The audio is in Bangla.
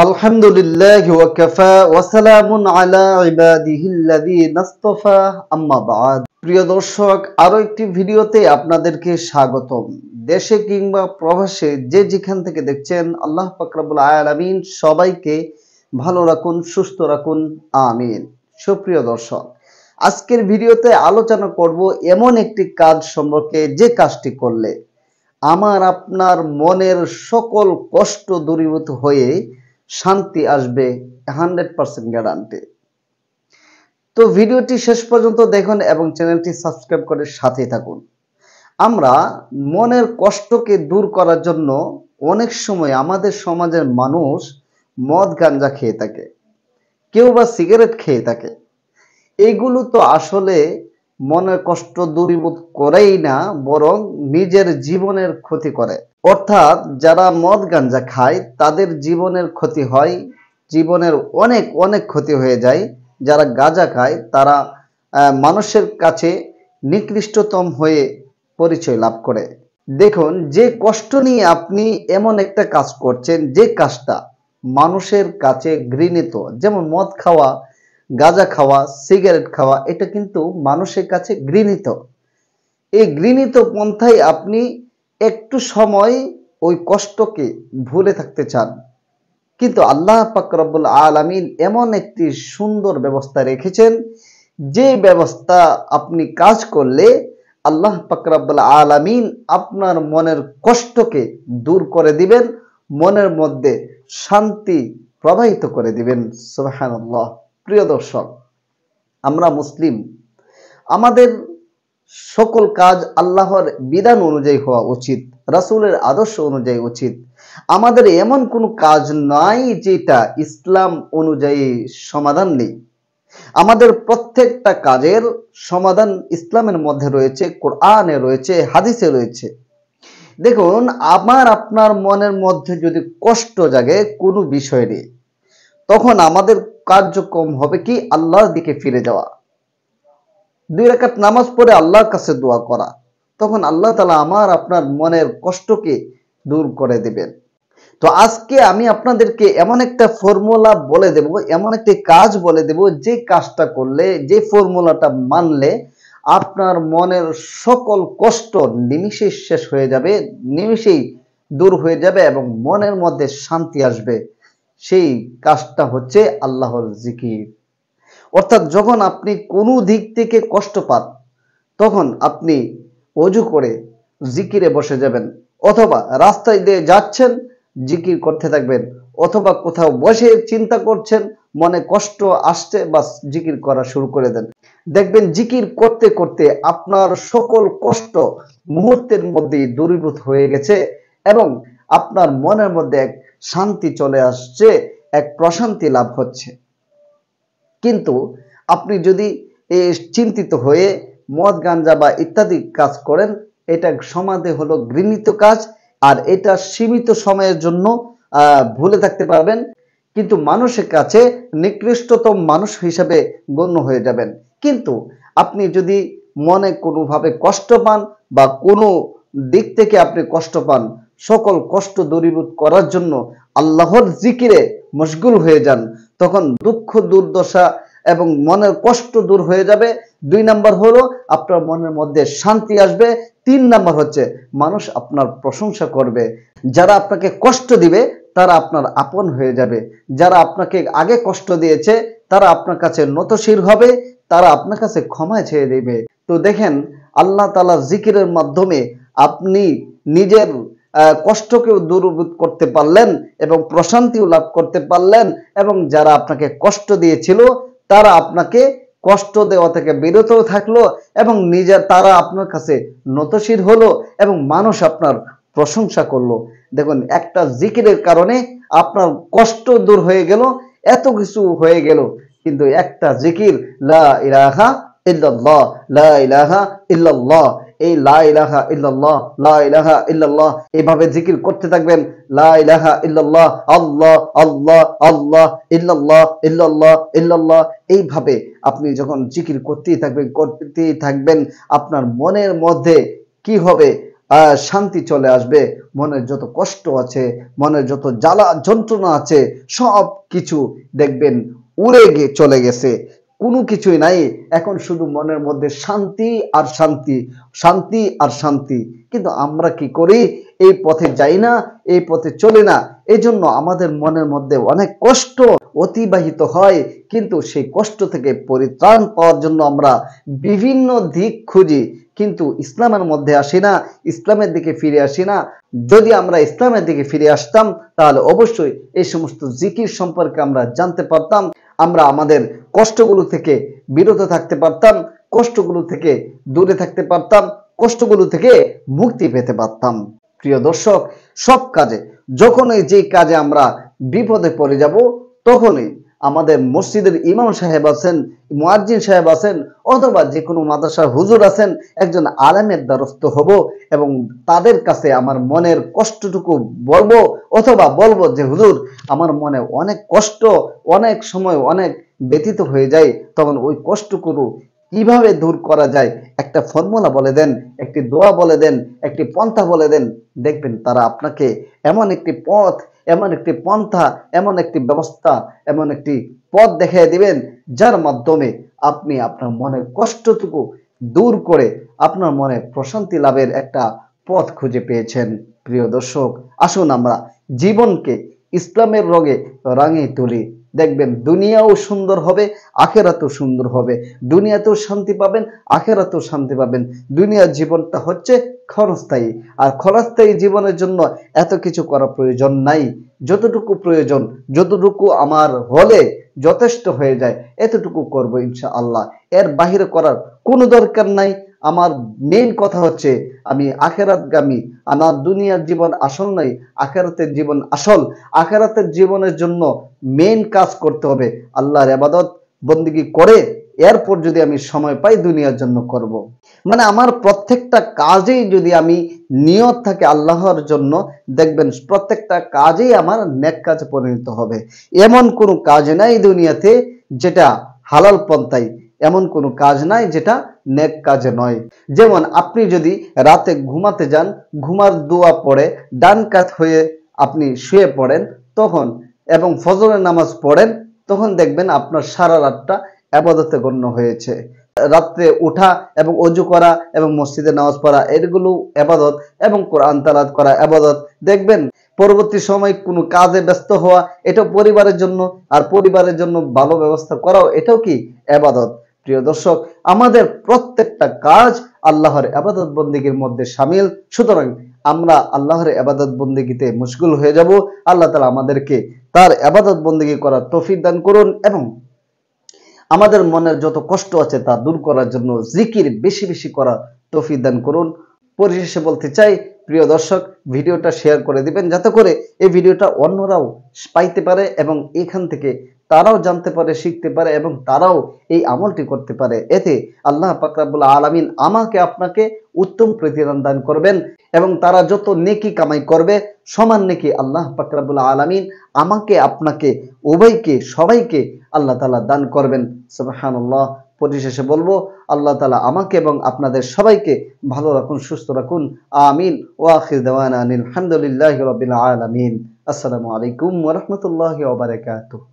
আলহামদুলিল্লাহি ওয়া কাফা ওয়া সালামুন আলা ইবাদিহিল্লাযীনা ইসতাফা আম্মা বা'দ। প্রিয় দর্শক, আরো একটি ভিডিওতে আপনাদেরকে স্বাগতম। দেশে কিংবা প্রবাসে যে যেখান থেকে দেখছেন, আল্লাহ পাক রব্বুল আলামিন সবাইকে ভালো রাখুন, সুস্থ রাখুন, আমিন। সুপ্রিয় দর্শক, আজকের ভিডিওতে আলোচনা করব এমন একটি কাজ সম্পর্কে, যে কাজটি করলে আমার আপনার মনের সকল কষ্ট দূরীভূত হয়ে শান্তি আসবে, 100% গ্যারান্টি। তো ভিডিওটি শেষ পর্যন্ত দেখুন এবং চ্যানেলটি সাবস্ক্রাইব করে সাথেই থাকুন। আমরা মনের কষ্টকে দূর করার জন্য অনেক সময় আমাদের সমাজের মানুষ মদ গাঞ্জা খেয়ে থাকে, কেউ বা সিগারেট খেয়ে থাকে। এগুলো তো আসলে মনের কষ্ট দূরীভূত করেই না, বরং নিজের জীবনের ক্ষতি করে। অর্থাৎ যারা মদ গাঞ্জা খায় তাদের জীবনের ক্ষতি হয়, জীবনের অনেক অনেক ক্ষতি হয়ে যায়। যারা গাঁজা খায় তারা মানুষের কাছে নিকৃষ্টতম হয়ে পরিচয় লাভ করে। দেখুন, যে কষ্ট নিয়ে আপনি এমন একটা কাজ করছেন, যে কাজটা মানুষের কাছে ঘৃণিত, যেমন মদ খাওয়া, গাঁজা খাওয়া, সিগারেট খাওয়া, এটা কিন্তু মানুষের কাছে ঘৃণিত। এই ঘৃণিত পন্থায় আপনি একটু সময় ওই কষ্টকে ভুলে থাকতে চান, কিন্তু আল্লাহ পাক রব্বুল আলামিন এমন একটি সুন্দর ব্যবস্থা রেখেছেন, যে ব্যবস্থা আপনি কাজ করলে আল্লাহ পাক রব্বুল আলামিন আপনার মনের কষ্টকে দূর করে দিবেন, মনের মধ্যে শান্তি প্রবাহিত করে দিবেন। সুবহানাল্লাহ। প্রিয় দর্শক, আমরা মুসলিম, আমাদের সকল কাজ আল্লাহর বিধান অনুযায়ী হওয়া উচিত, রাসূলের আদর্শ অনুযায়ী উচিত। আমাদের এমন কোনো কাজ নাই যেটা ইসলাম অনুযায়ী সমাধান নেই। আমাদের প্রত্যেকটা কাজের সমাধান ইসলামের মধ্যে রয়েছে, কোরআনে রয়েছে, হাদিসে রয়েছে। দেখুন, আমার আপনার মনের মধ্যে যদি কষ্ট জাগে কোনো বিষয় নেই, তখন আমাদের কার্যক্রম হবে কি? আল্লাহর দিকে ফিরে যাওয়া, 2 রাকাত নামাজ পড়ে আল্লাহর কাছে দোয়া করা। তখন আল্লাহ তাআলা আমার আপনার মনের কষ্টকে দূর করে দিবেন। তো আজকে আমি আপনাদেরকে এমন একটা ফর্মুলা বলে দেব, এমন একটি কাজ বলে দেব, যে কাজটা করলে, যে ফর্মুলাটা মানলে আপনার মনের সকল কষ্ট নিমিষেই শেষ হয়ে যাবে, নিমিষেই দূর হয়ে যাবে এবং মনের মধ্যে শান্তি আসবে। সেই কাজটা হচ্ছে আল্লাহর জিকির। অর্থাৎ যখন আপনি কোনো দিক থেকে কষ্ট পান, তখন আপনি ওযু করে জিকিরে বসে যাবেন, অথবা রাস্তায় দিয়ে যাচ্ছেন জিকির করতে থাকবেন, অথবা কোথাও বসে চিন্তা করছেন, মনে কষ্ট আসছে, বাস জিকির করা শুরু করে দেন। দেখবেন জিকির করতে করতে আপনার সকল কষ্ট মুহূর্তের মধ্যেই দূরীভূত হয়ে গেছে এবং আপনার মনের মধ্যে এক শান্তি চলে আসছে, এক প্রশান্তি লাভ হচ্ছে। কিন্তু আপনি যদি চিন্তিত হয়ে মদ গাঞ্জা বা ইত্যাদি কাজ করেন, এটা সমাজে হলো ঘৃণিত কাজ, আর এটা সীমিত সময়ের জন্য ভুলে থাকতে পারবেন, কিন্তু মানুষের কাছে নিকৃষ্টতম মানুষ হিসাবে গণ্য হয়ে যাবেন। কিন্তু আপনি যদি মনে কোনোভাবে কষ্ট পান বা কোনো দিক থেকে আপনি কষ্ট পান, সকল কষ্ট দূরীভূত করার জন্য আল্লাহর জিকিরে মশগুল হয়ে যান, তখন দুঃখ দুর্দশা এবং মনের কষ্ট দূর হয়ে যাবে। 2 নাম্বার হলো আপনার মনের মধ্যে শান্তি আসবে। 3 নাম্বার হচ্ছে মানুষ আপনার প্রশংসা করবে। যারা আপনাকে কষ্ট দিবে তারা আপনার আপন হয়ে যাবে, যারা আপনাকে আগে কষ্ট দিয়েছে তারা আপনার কাছে নতশির হবে, তারা আপনার কাছে ক্ষমা চেয়ে দেবে। তো দেখেন, আল্লাহ তাআলা জিকিরের মাধ্যমে আপনি নিজের কষ্টকেও দূরীভূত করতে পারলেন এবং প্রশান্তিও লাভ করতে পারলেন, এবং যারা আপনাকে কষ্ট দিয়েছিল তারা আপনাকে কষ্ট দেওয়া থেকে বিরত থাকলো এবং তারা আপনার কাছে নতশির হলো এবং মানুষ আপনার প্রশংসা করলো। দেখুন, একটা জিকিরের কারণে আপনার কষ্ট দূর হয়ে গেল, এত কিছু হয়ে গেল, কিন্তু একটা জিকির, লা ইলাহা ইল্লাল্লাহ, লা ইলাহা ইল্লাল্লাহ, এই লা ইলাহা ইল্লাল্লাহ, লা ইলাহা ইল্লাল্লাহ এভাবে জিকির করতে থাকবেন। লা ইলাহা ইল্লাল্লাহ, আল্লাহ আল্লাহ আল্লাহ, ইল্লাল্লাহ ইল্লাল্লাহ ইল্লাল্লাহ, এইভাবে আপনি যখন জিকির করতেই থাকবেন আপনার মনের মধ্যে কি হবে? শান্তি চলে আসবে। মনের যত কষ্ট আছে, মনের যত জ্বালা যন্ত্রণা আছে, সব কিছু দেখবেন উড়ে গিয়ে চলে গেছে, কোনো কিছুই নাই। এখন শুধু মনের মধ্যে শান্তি আর শান্তি, শান্তি আর শান্তি। কিন্তু আমরা কি করি? এই পথে যাই না, এই পথে চলি না। এই জন্য আমাদের মনের মধ্যে অনেক কষ্ট অতিবাহিত হয়, কিন্তু সেই কষ্ট থেকে পরিত্রাণ পাওয়ার জন্য আমরা বিভিন্ন দিক খুঁজি, কিন্তু ইসলামের মধ্যে আসি না, ইসলামের দিকে ফিরে আসি না। যদি আমরা ইসলামের দিকে ফিরে আসতাম, তাহলে অবশ্যই এই সমস্ত জিকির সম্পর্কে আমরা জানতে পারতাম, আমরা আমাদের কষ্টগুলো থেকে বিরত থাকতে পারতাম, কষ্টগুলো থেকে দূরে থাকতে পারতাম, কষ্টগুলো থেকে মুক্তি পেতে পারতাম। প্রিয় দর্শক, সব কাজে, যখনই যে কাজে আমরা বিপদে পড়ে যাব, তখনই আমাদের মসজিদের ইমাম সাহেব আছেন, মুয়াজ্জিন সাহেব আছেন, অথবা যে কোনো মাদ্রাসার হুজুর আছেন, একজন আলেমের দ্বারস্থ হব এবং তাদের কাছে আমার মনের কষ্টটুকু বলবো, অথবা বলবো যে হুজুর, আমার মনে অনেক কষ্ট, অনেক সময় অনেক ব্যথিত হয়ে যায়, তখন ওই কষ্টগুলো কিভাবে দূর করা যায় একটা ফর্মুলা বলে দেন, একটি দোয়া বলে দেন, একটি পন্থা বলে দেন। দেখবেন তারা আপনাকে এমন একটি পথ, এমন একটি পন্থা, এমন একটি ব্যবস্থা, এমন একটি পথ দেখিয়ে দিবেন, যার মাধ্যমে আপনি আপনার মনের কষ্টটুকু দূর করে আপনার মনে প্রশান্তি লাভের একটা পথ খুঁজে পেয়েছেন। প্রিয় দর্শক, আসুন আমরা জীবনকে ইসলামের রঙে রাঙিয়ে তুলি। দেখবেন দুনিয়াও সুন্দর হবে, আখেরাতেও সুন্দর হবে। দুনিয়াতেও শান্তি পাবেন, আখেরাতেও শান্তি পাবেন। দুনিয়ার জীবনটা হচ্ছে ক্ষণস্থায়ী, আর ক্ষণস্থায়ী জীবনের জন্য এত কিছু করা প্রয়োজন নাই। যতটুকু প্রয়োজন, যতটুকু আমার হলে যথেষ্ট হয়ে যায়, এতটুকু করব ইনশাআল্লাহ। এর বাহিরে করার কোনো দরকার নাই। আমার মেইন কথা হচ্ছে আমি আখেরাতগামী। আমার দুনিয়ার জীবন আসল নয়, আখেরাতের জীবন আসল। আখেরাতের জীবনের জন্য মেইন কাজ করতে হবে, আল্লাহর ইবাদত বন্দেগী করে এরপর যদি আমি সময় পাই দুনিয়ার জন্য করব। মানে আমার প্রত্যেকটা কাজেই যদি আমি নিয়ত থাকে আল্লাহর জন্য, দেখবেন প্রত্যেকটা কাজেই আমার নেক কাজে পরিণত হবে। এমন কোনো কাজ নাই দুনিয়াতে যেটা হালাল পন্থায়, এমন কোনো কাজ নাই যেটা নেক কাজে নয়। যেমন আপনি যদি রাতে ঘুমাতে যান, ঘুমার দোয়া পড়ে ডান কাত হয়ে আপনি শুয়ে পড়েন তখন, এবং ফজরের নামাজ পড়েন, তখন দেখবেন আপনার সারা রাতটা ইবাদতে গণ্য হয়েছে। রাত্রে ওঠা এবং অজু করা এবং মসজিদে নামাজ পড়া, এগুলো ইবাদত, এবং কোরআন তেলাওয়াত করা ইবাদত। দেখবেন পরবর্তী সময় কোনো কাজে ব্যস্ত হওয়া, এটাও পরিবারের জন্য, আর পরিবারের জন্য ভালো ব্যবস্থা করাও, এটাও কি ইবাদত। প্রিয় দর্শক, আমাদের প্রত্যেকটা কাজ আল্লাহর ইবাদত বন্দেগীর মধ্যে শামিল। সুতরাং আমরা আল্লাহর ইবাদত বন্দেগীতে মশগুল হয়ে যাব। আল্লাহ তাআলা আমাদেরকে তার ইবাদত বন্দেগী করার তৌফিক দান করুন, এবং আমাদের মনের যত কষ্ট আছে তা দূর করার জন্য জিকির বেশি বেশি করার তৌফিক দান করুন। পরিশেষে বলতে চাই, প্রিয় দর্শক, ভিডিওটা শেয়ার করে দিবেন, যাতে করে এই ভিডিওটা অন্যরাও পাইতে পারে এবং এখান থেকে তারাও জানতে পারে, শিখতে পারে, এবং তারাও এই আমলটি করতে পারে। এতে আল্লাহ পাক রব্বুল আলামিন আমাকে আপনাকে উত্তম প্রতিদান দান করবেন, এবং তারা যত নেকি কামাই করবে সমান নেকি আল্লাহ পাক রব্বুল আলামিন আমাকে আপনাকে উভয়কে সবাইকে আল্লাহ তাআলা দান করবেন। সুবহানাল্লাহ। পরিশেষে বলবো, আল্লাহ তাআলা আমাকে এবং আপনাদের সবাইকে ভালো রাখুন, সুস্থ রাখুন। আমিন। ওয়া আখির দাওয়ানা আলহামদুলিল্লাহি রাব্বিল আলামিন। আসসালামু আলাইকুম ওয়া রাহমাতুল্লাহি ওয়া বারাকাতুহু।